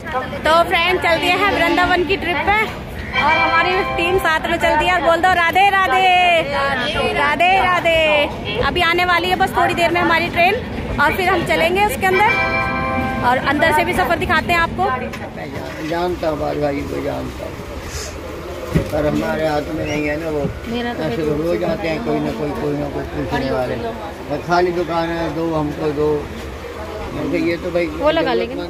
तो फ्रेंड चल दिए हैं वृंदावन की ट्रिप पे और हमारी टीम साथ में चल दी है। और बोल दो राधे राधे राधे राधे। अभी आने वाली है बस थोड़ी देर में हमारी ट्रेन और फिर हम चलेंगे उसके अंदर और अंदर से भी सफर दिखाते हैं आपको। जानता हूँ भाई को जानता हूँ पर हमारे हाथ में नहीं है ना वो। ऐसे तो रोज आते हैं कोई ना कोई पूछने वाले। खाली दुकान है दो हमको दो ये तो भाई वो लगा लेंगे। हेलो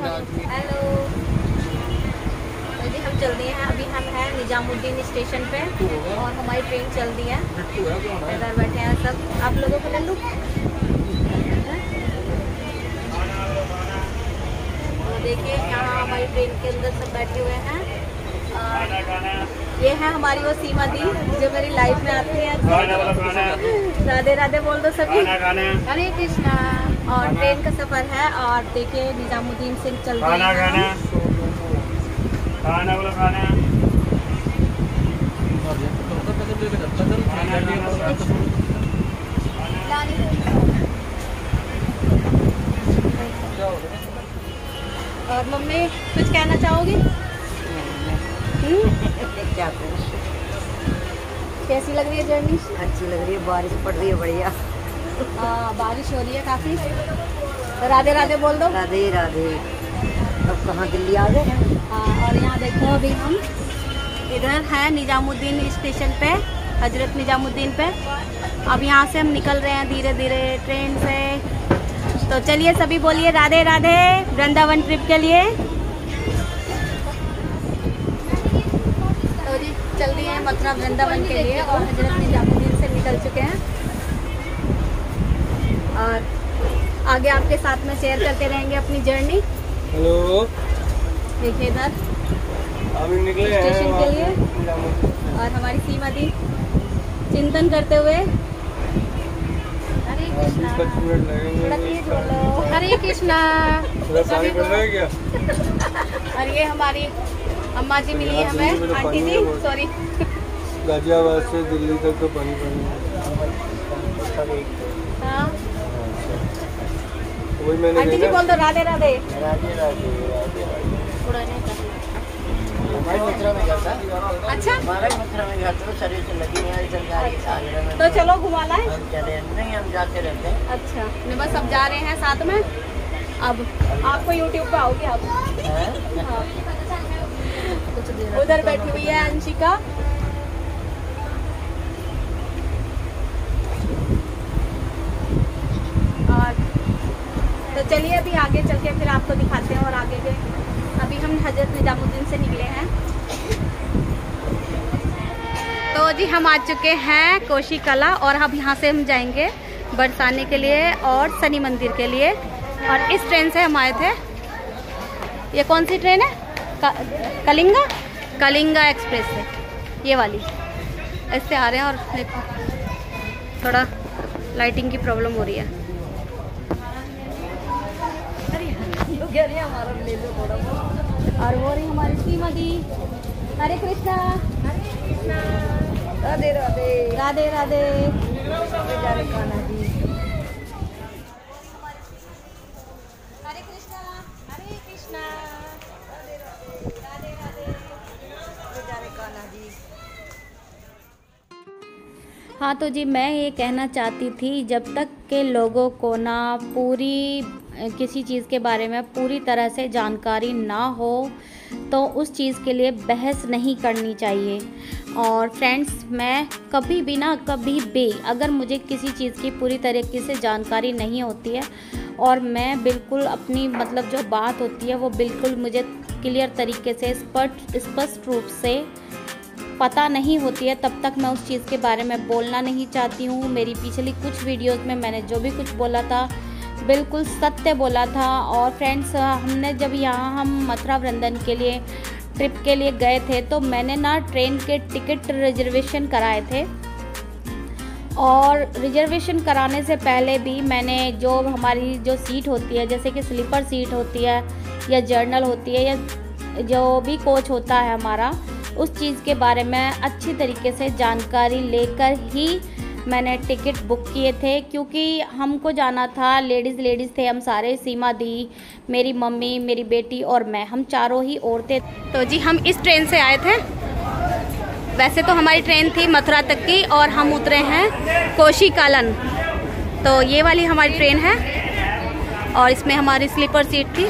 जी हम चल दिए हैं। अभी हम हैं निजामुद्दीन स्टेशन पे और हमारी ट्रेन चल दी है। इधर बैठे हैं सब। आप लोगों को ले लूँ तो देखिए यहाँ हमारी ट्रेन के अंदर सब बैठे हुए हैं। ये है हमारी वो सीमा दी जो मेरी लाइफ में आती है। राधे राधे बोल दो सभी। हरे कृष्णा। और ट्रेन का सफर है और देखिए निजामुद्दीन से चल रही है। और मम्मी कुछ कहना चाहोगी? कैसी लग रही है जर्नी? अच्छी लग रही है। बारिश पड़ रही है बढ़िया। बारिश हो रही है काफी। राधे राधे बोल दो। राधे राधे। अब कहाँ दिल्ली आ गए हैं। और यहाँ देखो अभी हम इधर है निजामुद्दीन स्टेशन पे, हजरत निजामुद्दीन पे। अब यहाँ से हम निकल रहे हैं धीरे धीरे ट्रेन से। तो चलिए सभी बोलिए राधे राधे वृंदावन ट्रिप के लिए। तो जी चल दिए हैं मथुरा वृंदावन के लिए और हजरत निजामुद्दीन से निकल चुके हैं और आगे आपके साथ में शेयर करते रहेंगे अपनी जर्नी। हेलो देखिए इधर अभी निकले हैं स्टेशन के लिए और हमारी सीमा दी चिंतन करते हुए। हरे कृष्णा। थोड़ा तेज बोलो। हरे कृष्णा। पानी पड़ रहा है क्या? और ये हमारी अम्मा जी मिली है हमें। आंटी जी सॉरी। गाजियाबाद से दिल्ली तक तो पानी हाँ वही मैंने आंटी जी बोल दो राधे राधे। राधे राधे। मथुरा में जाता। अच्छा हमारा मथुरा में जाते हो सर्विस लगी है। तो चलो घुमा लाए। नहीं हम जाते रहते हैं। अच्छा नहीं बस अब जा रहे हैं साथ में। अब आपको यूट्यूब पे आओगे आप। हाँ। उधर बैठी हुई है अंशिका। और तो चलिए अभी आगे चल के फिर आपको दिखाते हैं और आगे के। अभी हम हजरत निजामुद्दीन से निकले हैं। तो जी हम आ चुके हैं कोशी कला और अब यहाँ से हम जाएंगे बरसाने के लिए और शनि मंदिर के लिए। और इस ट्रेन से हम आए थे। ये कौन सी ट्रेन है? कलिंगा एक्सप्रेस है ये वाली। इससे आ रहे हैं और देखो थोड़ा लाइटिंग की प्रॉब्लम हो रही है। हमारा ले लो थोड़ा। और वो रही हमारी सीमा दी। हरे कृष्णा। राधे राधे राधे राधे। हरे कृष्णा हरे कृष्णा राधे राधे राधे राधे। हाँ तो जी मैं ये कहना चाहती थी जब तक के लोगों को ना पूरी किसी चीज़ के बारे में पूरी तरह से जानकारी ना हो तो उस चीज़ के लिए बहस नहीं करनी चाहिए। और फ्रेंड्स मैं कभी भी अगर मुझे किसी चीज़ की पूरी तरीके से जानकारी नहीं होती है और मैं बिल्कुल अपनी मतलब जो बात होती है वो बिल्कुल मुझे क्लियर तरीके से स्पष्ट रूप से पता नहीं होती है तब तक मैं उस चीज़ के बारे में बोलना नहीं चाहती हूँ। मेरी पिछली कुछ वीडियोस में मैंने जो भी कुछ बोला था बिल्कुल सत्य बोला था। और फ्रेंड्स हमने जब यहाँ हम मथुरा वृंदावन के लिए ट्रिप के लिए गए थे तो मैंने ना ट्रेन के टिकट रिजर्वेशन कराए थे। और रिजर्वेशन कराने से पहले भी मैंने जो हमारी जो सीट होती है जैसे कि स्लीपर सीट होती है या जर्नल होती है या जो भी कोच होता है हमारा उस चीज़ के बारे में अच्छी तरीके से जानकारी लेकर ही मैंने टिकट बुक किए थे, क्योंकि हमको जाना था, लेडीज़ थे हम सारे, सीमा दी, मेरी मम्मी, मेरी बेटी और मैं, हम चारों ही औरतें। तो जी हम इस ट्रेन से आए थे। वैसे तो हमारी ट्रेन थी मथुरा तक की और हम उतरे हैं कोशीकालन। तो ये वाली हमारी ट्रेन है और इसमें हमारी स्लीपर सीट थी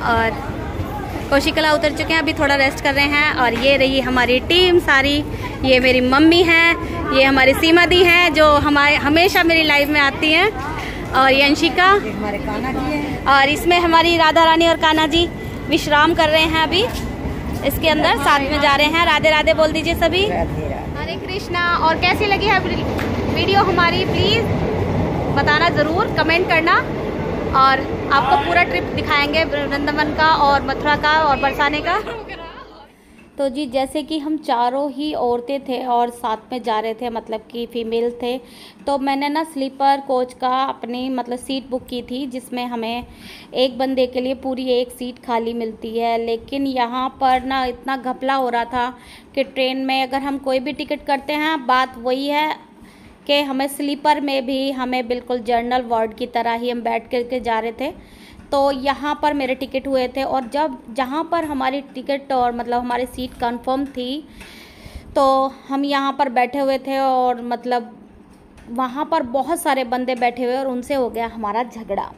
और कोशिकला उतर चुके हैं, अभी थोड़ा रेस्ट कर रहे हैं। और ये रही हमारी टीम सारी, ये मेरी मम्मी हैं, ये हमारी सीमा दी हैं जो हमेशा मेरी लाइफ में आती हैं, और ये अंशिका, हमारे कान्हा जी हैं, और इसमें हमारी राधा रानी और कान्हा जी विश्राम कर रहे हैं अभी इसके अंदर, साथ में जा रहे हैं। राधे राधे बोल दीजिए सभी। हरे कृष्णा। और कैसी लगी है वीडियो हमारी, प्लीज़ बताना ज़रूर, कमेंट करना, और आपको पूरा ट्रिप दिखाएंगे वृंदावन का और मथुरा का और बरसाने का। तो जी जैसे कि हम चारों ही औरतें थे और साथ में जा रहे थे, मतलब कि फीमेल थे, तो मैंने ना स्लीपर कोच का अपनी मतलब सीट बुक की थी, जिसमें हमें एक बंदे के लिए पूरी एक सीट खाली मिलती है। लेकिन यहाँ पर ना इतना घपला हो रहा था कि ट्रेन में अगर हम कोई भी टिकट करते हैं, बात वही है कि हमें स्लीपर में भी हमें बिल्कुल जनरल वार्ड की तरह ही हम बैठ करके जा रहे थे। तो यहाँ पर मेरे टिकट हुए थे, और जब जहाँ पर हमारी टिकट और मतलब हमारी सीट कंफर्म थी, तो हम यहाँ पर बैठे हुए थे और मतलब वहाँ पर बहुत सारे बंदे बैठे हुए, और उनसे हो गया हमारा झगड़ा।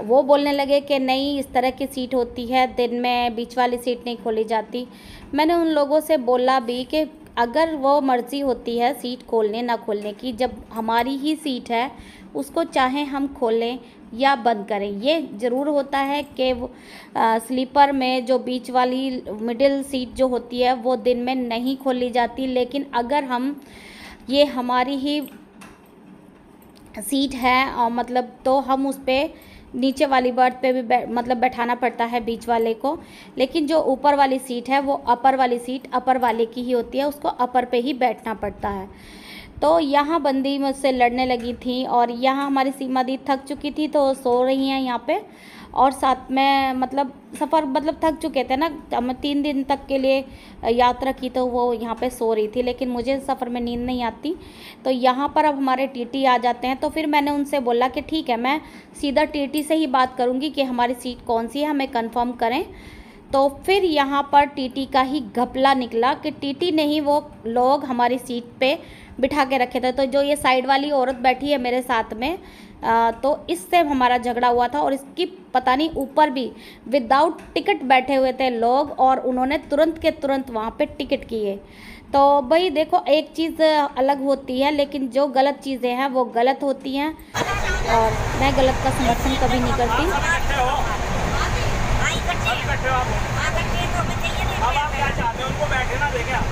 वो बोलने लगे कि नहीं, इस तरह की सीट होती है, दिन में बीच वाली सीट नहीं खोली जाती। मैंने उन लोगों से बोला भी कि अगर वो मर्ज़ी होती है सीट खोलने ना खोलने की, जब हमारी ही सीट है उसको चाहे हम खोलें या बंद करें। ये ज़रूर होता है कि वो स्लीपर में जो बीच वाली मिडिल सीट जो होती है वो दिन में नहीं खोली जाती, लेकिन अगर हम ये हमारी ही सीट है और मतलब तो हम उस पर नीचे वाली बर्थ पे भी मतलब बैठाना पड़ता है बीच वाले को, लेकिन जो ऊपर वाली सीट है वो अपर वाली सीट अपर वाले की ही होती है, उसको अपर पे ही बैठना पड़ता है। तो यहाँ बंदी मुझसे लड़ने लगी थी, और यहाँ हमारी सीमा दी थक चुकी थी तो सो रही हैं यहाँ पे, और साथ में मतलब सफ़र मतलब थक चुके थे ना, हम 3 दिन तक के लिए यात्रा की, तो वो यहाँ पे सो रही थी। लेकिन मुझे सफ़र में नींद नहीं आती, तो यहाँ पर अब हमारे टीटी आ जाते हैं। तो फिर मैंने उनसे बोला कि ठीक है, मैं सीधा टीटी से ही बात करूँगी कि हमारी सीट कौन सी है, हमें कंफर्म करें। तो फिर यहाँ पर टीटी का ही घपला निकला कि टीटी ने ही वो लोग हमारी सीट पे बिठा के रखे थे। तो जो ये साइड वाली औरत बैठी है मेरे साथ में, तो इससे हमारा झगड़ा हुआ था, और इसकी पता नहीं ऊपर भी विदाउट टिकट बैठे हुए थे लोग, और उन्होंने तुरंत के तुरंत वहाँ पे टिकट किए। तो भाई देखो, एक चीज़ अलग होती है, लेकिन जो गलत चीज़ें हैं वो गलत होती हैं, और मैं गलत का समर्थन कभी नहीं करती। अब आप क्या चाहते हो, उनको बैठे ना देखे आप?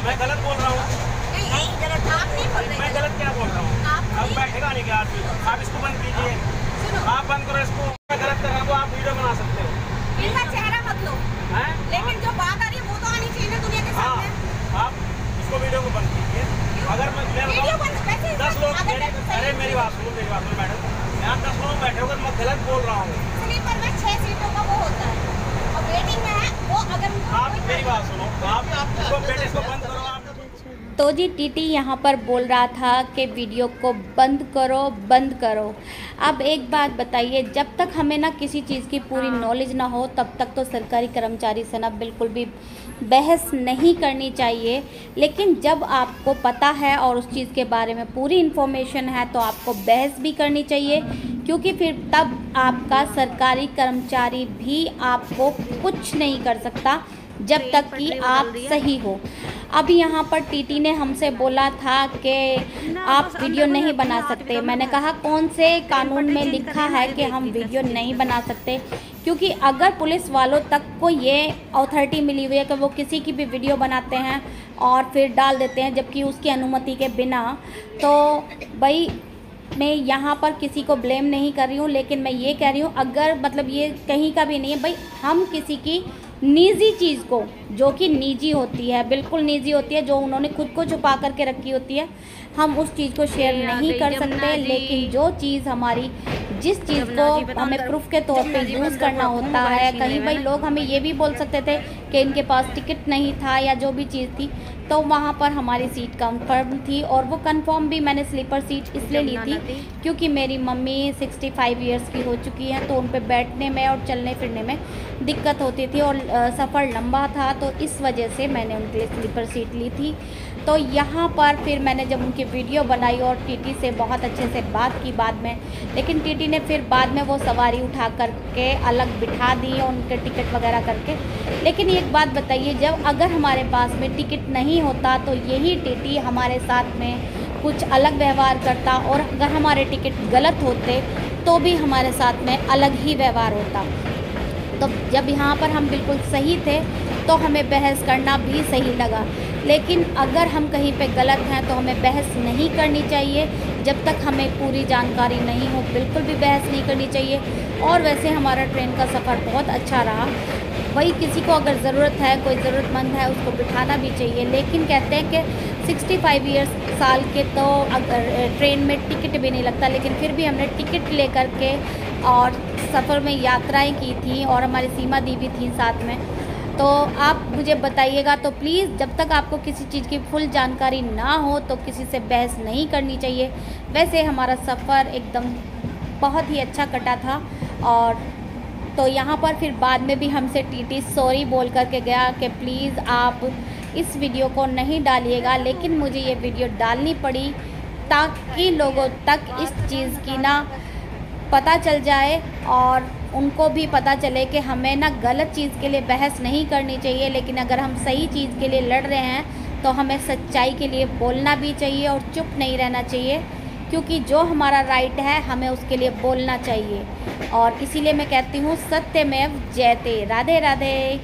मैं गलत बोल रहा हूँ? नहीं गलत, आप नहीं बोल रहे। मैं गलत क्या बोल रहा हूँ? अब बैठेगा नहीं क्या आप इसको बंद कीजिए, आप बंद करो इसको। मैं गलत कर रहा हूँ तो आप वीडियो बना सकते हो। इनका चेहरा मत लो, लेकिन जो बात आ रही है वो तो आनी चाहिए ना दुनिया के सामने। आप इसको वीडियो को बंद कीजिए। अगर मैं 10 लोग, अरे मेरी बात सुनो मैडम, यहाँ 10 लोग बैठे होकर मैं गलत बोल रहा हूँ। स्लीपर में 6 सीटों का वो होता है, और वेटिंग में है वो। अगर आप मेरी बात सुनो, आप इसको बंद करो। तो तो जी टीटी यहाँ पर बोल रहा था कि वीडियो को बंद करो बंद करो। अब एक बात बताइए, जब तक हमें ना किसी चीज़ की पूरी नॉलेज ना हो तब तक तो सरकारी कर्मचारी से ना बिल्कुल भी बहस नहीं करनी चाहिए। लेकिन जब आपको पता है और उस चीज़ के बारे में पूरी इन्फॉर्मेशन है तो आपको बहस भी करनी चाहिए, क्योंकि फिर तब आपका सरकारी कर्मचारी भी आपको कुछ नहीं कर सकता जब तक कि आप सही हो। अब यहाँ पर टीटी ने हमसे बोला था कि आप वीडियो नहीं बना सकते। मैंने कहा कौन से कानून में लिखा है कि हम वीडियो नहीं बना सकते, क्योंकि अगर पुलिस वालों तक को ये अथॉरिटी मिली हुई है कि वो किसी की भी वीडियो बनाते हैं और फिर डाल देते हैं जबकि उसकी अनुमति के बिना, तो भाई मैं यहाँ पर किसी को ब्लेम नहीं कर रही हूँ, लेकिन मैं ये कह रही हूँ अगर मतलब ये कहीं का भी नहीं है भाई, हम किसी की निजी चीज़ को, जो कि निजी होती है, बिल्कुल निजी होती है, जो उन्होंने खुद को छुपा करके रखी होती है, हम उस चीज़ को शेयर नहीं कर सकते। लेकिन जो चीज़ हमारी, जिस चीज़ को हमें प्रूफ के तौर पे यूज़ करना होता है, कहीं भाई लोग हमें ये भी बोल सकते थे कि इनके पास टिकट नहीं था या जो भी चीज़ थी, तो वहाँ पर हमारी सीट कंफर्म थी। और वो कंफर्म भी मैंने स्लीपर सीट इसलिए ली थी क्योंकि मेरी मम्मी 65 इयर्स की हो चुकी हैं, तो उन पे बैठने में और चलने फिरने में दिक्कत होती थी और सफ़र लंबा था, तो इस वजह से मैंने उनके लिए स्लीपर सीट ली थी। तो यहाँ पर फिर मैंने जब उनकी वीडियो बनाई और टीटी से बहुत अच्छे से बात की बाद में, लेकिन टीटी ने फिर बाद में वो सवारी उठा करके अलग बिठा दी और उनके टिकट वगैरह करके। लेकिन एक बात बताइए, जब अगर हमारे पास में टिकट नहीं होता तो यही टीटी हमारे साथ में कुछ अलग व्यवहार करता, और अगर हमारे टिकट गलत होते तो भी हमारे साथ में अलग ही व्यवहार होता। तो जब यहाँ पर हम बिल्कुल सही थे तो हमें बहस करना भी सही लगा, लेकिन अगर हम कहीं पे गलत हैं तो हमें बहस नहीं करनी चाहिए। जब तक हमें पूरी जानकारी नहीं हो बिल्कुल भी बहस नहीं करनी चाहिए। और वैसे हमारा ट्रेन का सफ़र बहुत अच्छा रहा। वही किसी को अगर ज़रूरत है, कोई ज़रूरतमंद है, उसको बिठाना भी चाहिए। लेकिन कहते हैं कि 65 ईयर्स साल के तो अगर ट्रेन में टिकट भी नहीं लगता, लेकिन फिर भी हमने टिकट ले करके और सफ़र में यात्राएं की थी और हमारी सीमा दी भी थी साथ में। तो आप मुझे बताइएगा, तो प्लीज़ जब तक आपको किसी चीज़ की फुल जानकारी ना हो तो किसी से बहस नहीं करनी चाहिए। वैसे हमारा सफ़र एकदम बहुत ही अच्छा कटा था। और तो यहाँ पर फिर बाद में भी हमसे टीटी सॉरी बोल करके गया कि प्लीज़ आप इस वीडियो को नहीं डालिएगा, लेकिन मुझे ये वीडियो डालनी पड़ी ताकि लोगों तक इस चीज़ की ना पता चल जाए और उनको भी पता चले कि हमें ना गलत चीज़ के लिए बहस नहीं करनी चाहिए, लेकिन अगर हम सही चीज़ के लिए लड़ रहे हैं तो हमें सच्चाई के लिए बोलना भी चाहिए और चुप नहीं रहना चाहिए, क्योंकि जो हमारा राइट है हमें उसके लिए बोलना चाहिए। और इसीलिए मैं कहती हूँ सत्यमेव जयते। राधे राधे।